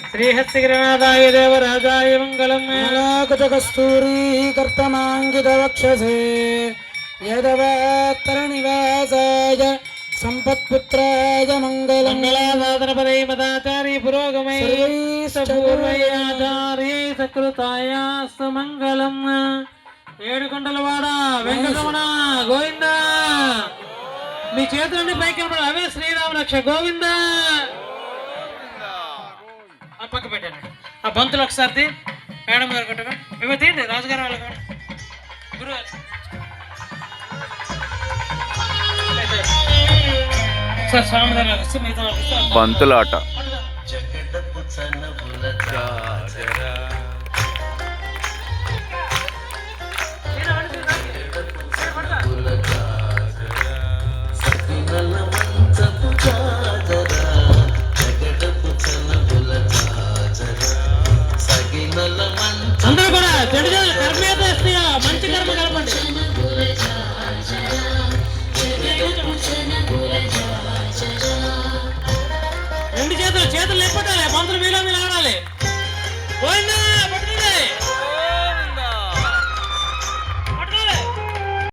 श्रीहस्तिगिरिनाथाय देवराजाय मंगलम् कस्तूरी कर्तमांगित वक्षसे यदवत्तरनिवासाय संपत्पुत्राय मंगलम् मंगलासाधनपदे मदाचार्य पुरोगमे सर्वैश्चपूर्वैराचार्यै सकृतायास्तु मंगलम् ఏడుకొండలవాడ వెంకటరమణ గోవింద మీ చేతులన్నీ పైకి అవే శ్రీరామ రక్ష గోవింద ఆ పక్క పెట్టండి ఆ బంతులు ఒకసారి మేడం గారు కొట్టగా మేము తీయండి రాజుగారు వాళ్ళ గురువు సార్ స్వామి దగ్గర వస్తే మిగతా బంతులాట అందరూ కూడా చెడు